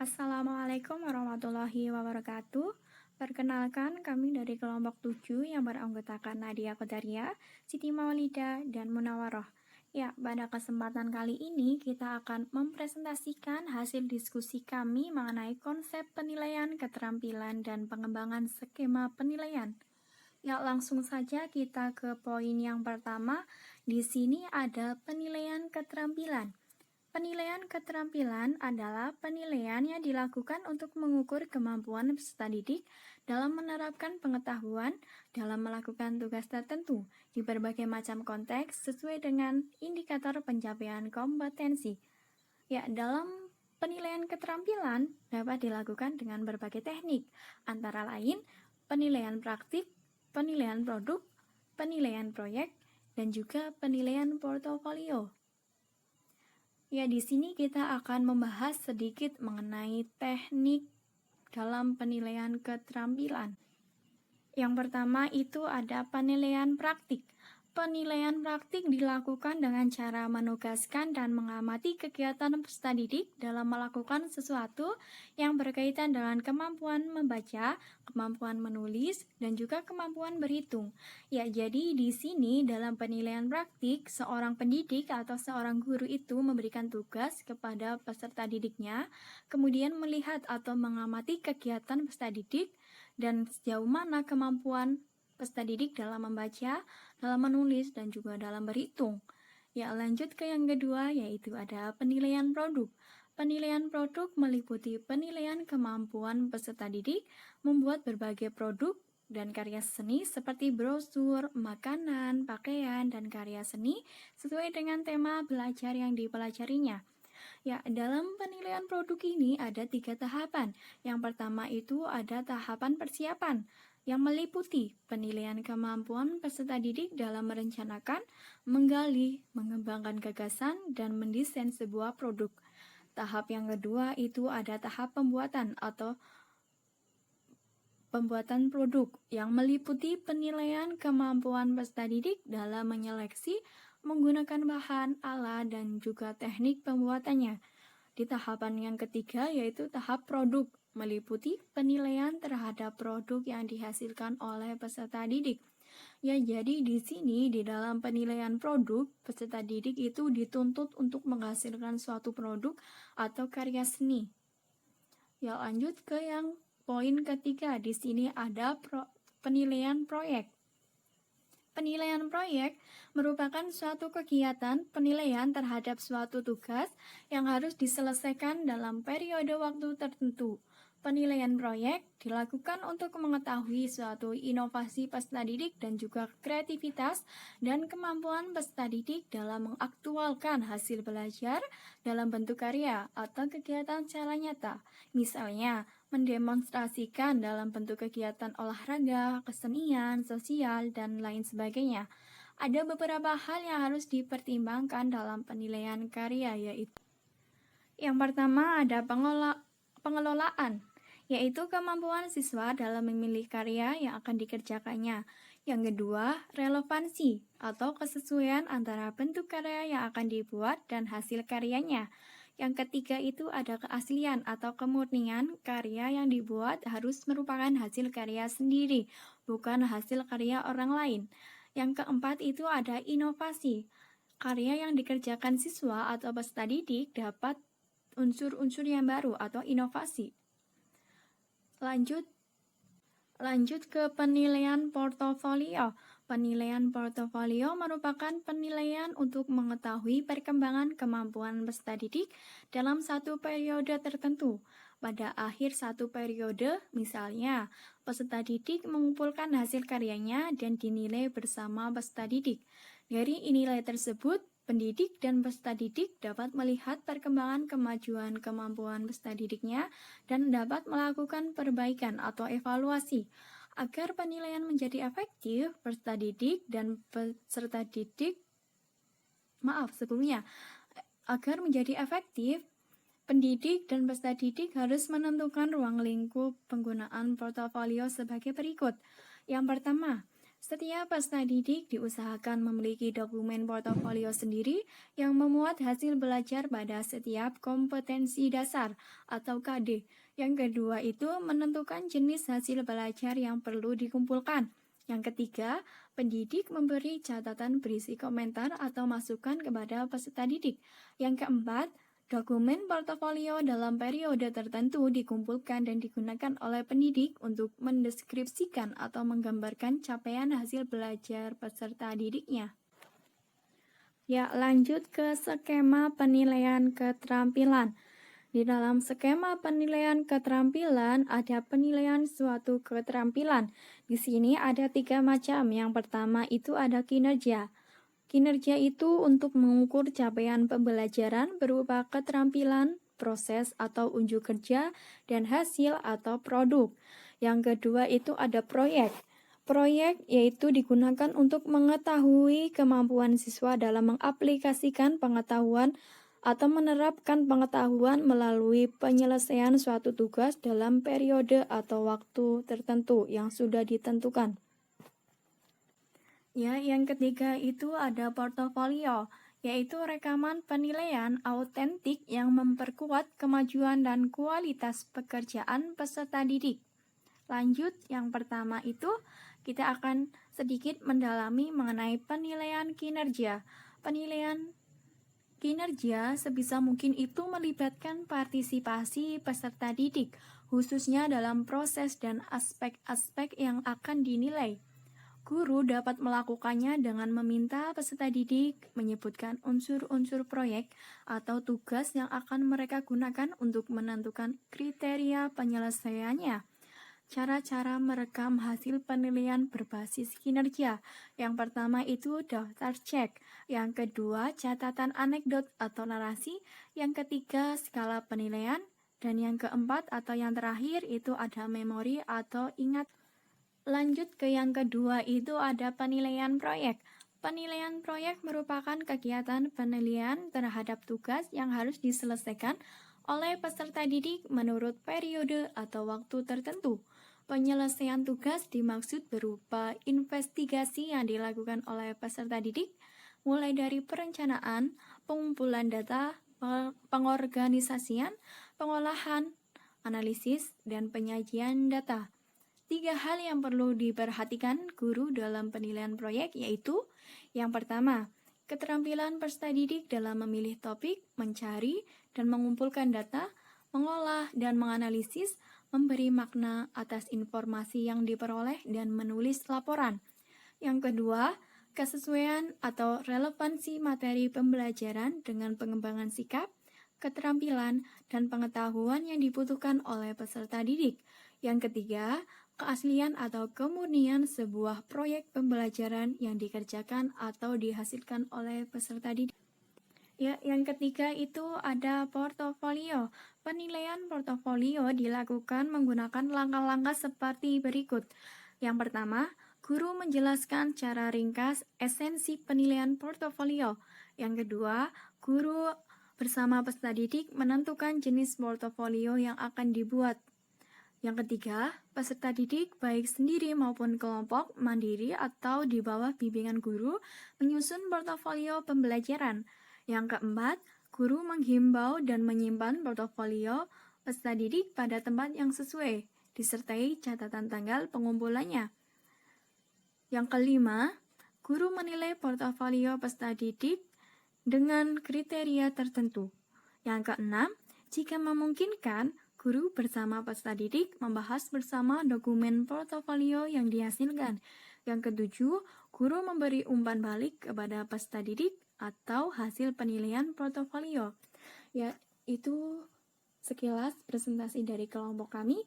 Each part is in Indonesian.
Assalamualaikum warahmatullahi wabarakatuh. Perkenalkan, kami dari kelompok 7 yang beranggotakan Nadia Qadariyah, Siti Maulida, dan Munawaroh. Ya, pada kesempatan kali ini kita akan mempresentasikan hasil diskusi kami mengenai konsep penilaian keterampilan dan pengembangan skema penilaian. Ya, langsung saja kita ke poin yang pertama. Di sini ada penilaian keterampilan. Penilaian keterampilan adalah penilaian yang dilakukan untuk mengukur kemampuan peserta didik dalam menerapkan pengetahuan dalam melakukan tugas tertentu di berbagai macam konteks sesuai dengan indikator pencapaian kompetensi. Ya, dalam penilaian keterampilan dapat dilakukan dengan berbagai teknik, antara lain penilaian praktik, penilaian produk, penilaian proyek, dan juga penilaian portofolio. Ya, di sini kita akan membahas sedikit mengenai teknik dalam penilaian keterampilan. Yang pertama itu ada penilaian praktik. Penilaian praktik dilakukan dengan cara menugaskan dan mengamati kegiatan peserta didik dalam melakukan sesuatu yang berkaitan dengan kemampuan membaca, kemampuan menulis, dan juga kemampuan berhitung. Ya, jadi di sini dalam penilaian praktik, seorang pendidik atau seorang guru itu memberikan tugas kepada peserta didiknya, kemudian melihat atau mengamati kegiatan peserta didik dan sejauh mana kemampuan peserta didik dalam membaca, dalam menulis, dan juga dalam berhitung. Ya, lanjut ke yang kedua, yaitu ada penilaian produk. Penilaian produk meliputi penilaian kemampuan peserta didik membuat berbagai produk dan karya seni seperti brosur, makanan, pakaian, dan karya seni sesuai dengan tema belajar yang dipelajarinya. Ya, dalam penilaian produk ini ada 3 tahapan. Yang pertama itu ada tahapan persiapan, yang meliputi penilaian kemampuan peserta didik dalam merencanakan, menggali, mengembangkan gagasan, dan mendesain sebuah produk. Tahap yang kedua itu ada tahap pembuatan atau pembuatan produk, yang meliputi penilaian kemampuan peserta didik dalam menyeleksi, menggunakan bahan, alat, dan juga teknik pembuatannya. Di tahapan yang ketiga yaitu tahap produk, meliputi penilaian terhadap produk yang dihasilkan oleh peserta didik. Ya, jadi di sini di dalam penilaian produk, peserta didik itu dituntut untuk menghasilkan suatu produk atau karya seni. Ya, lanjut ke yang poin ketiga. Di sini ada penilaian proyek. Penilaian proyek merupakan suatu kegiatan penilaian terhadap suatu tugas yang harus diselesaikan dalam periode waktu tertentu. Penilaian proyek dilakukan untuk mengetahui suatu inovasi peserta didik dan juga kreativitas dan kemampuan peserta didik dalam mengaktualkan hasil belajar dalam bentuk karya atau kegiatan secara nyata. Misalnya, mendemonstrasikan dalam bentuk kegiatan olahraga, kesenian, sosial, dan lain sebagainya. Ada beberapa hal yang harus dipertimbangkan dalam penilaian karya, yaitu yang pertama ada pengelolaan, yaitu kemampuan siswa dalam memilih karya yang akan dikerjakannya. Yang kedua, relevansi atau kesesuaian antara bentuk karya yang akan dibuat dan hasil karyanya. Yang ketiga itu ada keaslian atau kemurnian karya yang dibuat harus merupakan hasil karya sendiri, bukan hasil karya orang lain. Yang keempat itu ada inovasi. Karya yang dikerjakan siswa atau peserta didik dapat unsur-unsur yang baru atau inovasi. Lanjut ke penilaian portofolio. Penilaian portofolio merupakan penilaian untuk mengetahui perkembangan kemampuan peserta didik dalam satu periode tertentu. Pada akhir satu periode, misalnya, peserta didik mengumpulkan hasil karyanya dan dinilai bersama peserta didik. Dari nilai tersebut, pendidik dan peserta didik dapat melihat perkembangan kemajuan kemampuan peserta didiknya dan dapat melakukan perbaikan atau evaluasi. Agar penilaian menjadi efektif, peserta didik dan peserta didik agar menjadi efektif, pendidik dan peserta didik harus menentukan ruang lingkup penggunaan portofolio sebagai berikut. Yang pertama, Setiap peserta didik diusahakan memiliki dokumen portofolio sendiri yang memuat hasil belajar pada setiap kompetensi dasar atau KD. Yang kedua itu menentukan jenis hasil belajar yang perlu dikumpulkan. Yang ketiga, pendidik memberi catatan berisi komentar atau masukan kepada peserta didik. Yang keempat, dokumen portofolio dalam periode tertentu dikumpulkan dan digunakan oleh pendidik untuk mendeskripsikan atau menggambarkan capaian hasil belajar peserta didiknya. Ya, lanjut ke skema penilaian keterampilan. Di dalam skema penilaian keterampilan ada penilaian suatu keterampilan. Di sini ada 3 macam. Yang pertama itu ada kinerja. Kinerja itu untuk mengukur capaian pembelajaran berupa keterampilan, proses atau unjuk kerja, dan hasil atau produk. Yang kedua itu ada proyek. Proyek yaitu digunakan untuk mengetahui kemampuan siswa dalam mengaplikasikan pengetahuan atau menerapkan pengetahuan melalui penyelesaian suatu tugas dalam periode atau waktu tertentu yang sudah ditentukan. Ya, yang ketiga itu ada portofolio, yaitu rekaman penilaian autentik yang memperkuat kemajuan dan kualitas pekerjaan peserta didik. Lanjut, yang pertama itu kita akan sedikit mendalami mengenai penilaian kinerja. Penilaian kinerja sebisa mungkin itu melibatkan partisipasi peserta didik, khususnya dalam proses dan aspek-aspek yang akan dinilai. Guru dapat melakukannya dengan meminta peserta didik menyebutkan unsur-unsur proyek atau tugas yang akan mereka gunakan untuk menentukan kriteria penyelesaiannya. Cara-cara merekam hasil penilaian berbasis kinerja. Yang pertama itu daftar cek, yang kedua catatan anekdot atau narasi, yang ketiga skala penilaian, dan yang keempat atau yang terakhir itu ada memori atau ingat. Lanjut ke yang kedua itu ada penilaian proyek. Penilaian proyek merupakan kegiatan penilaian terhadap tugas yang harus diselesaikan oleh peserta didik menurut periode atau waktu tertentu. Penyelesaian tugas dimaksud berupa investigasi yang dilakukan oleh peserta didik, mulai dari perencanaan, pengumpulan data, pengorganisasian, pengolahan, analisis, dan penyajian data. 3 hal yang perlu diperhatikan guru dalam penilaian proyek yaitu yang pertama, keterampilan peserta didik dalam memilih topik, mencari dan mengumpulkan data, mengolah dan menganalisis, memberi makna atas informasi yang diperoleh dan menulis laporan. Yang kedua, kesesuaian atau relevansi materi pembelajaran dengan pengembangan sikap, keterampilan, dan pengetahuan yang dibutuhkan oleh peserta didik. Yang ketiga, keaslian atau kemurnian sebuah proyek pembelajaran yang dikerjakan atau dihasilkan oleh peserta didik. Ya, yang ketiga itu ada portofolio. Penilaian portofolio dilakukan menggunakan langkah-langkah seperti berikut. Yang pertama, guru menjelaskan cara ringkas esensi penilaian portofolio. Yang kedua, guru bersama peserta didik menentukan jenis portofolio yang akan dibuat. Yang ketiga, peserta didik baik sendiri maupun kelompok, mandiri atau di bawah bimbingan guru menyusun portofolio pembelajaran. Yang keempat, guru menghimbau dan menyimpan portofolio peserta didik pada tempat yang sesuai, disertai catatan tanggal pengumpulannya. Yang kelima, guru menilai portofolio peserta didik dengan kriteria tertentu. Yang keenam, jika memungkinkan, guru bersama peserta didik membahas bersama dokumen portofolio yang dihasilkan. Yang ketujuh, guru memberi umpan balik kepada peserta didik atau hasil penilaian portofolio. Ya, itu sekilas presentasi dari kelompok kami.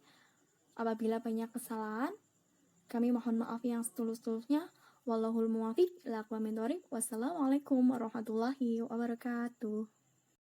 Apabila banyak kesalahan, kami mohon maaf yang setulus-tulusnya. Wallahul muwaffiq ila aqwamit thoriq. Wassalamualaikum warahmatullahi wabarakatuh.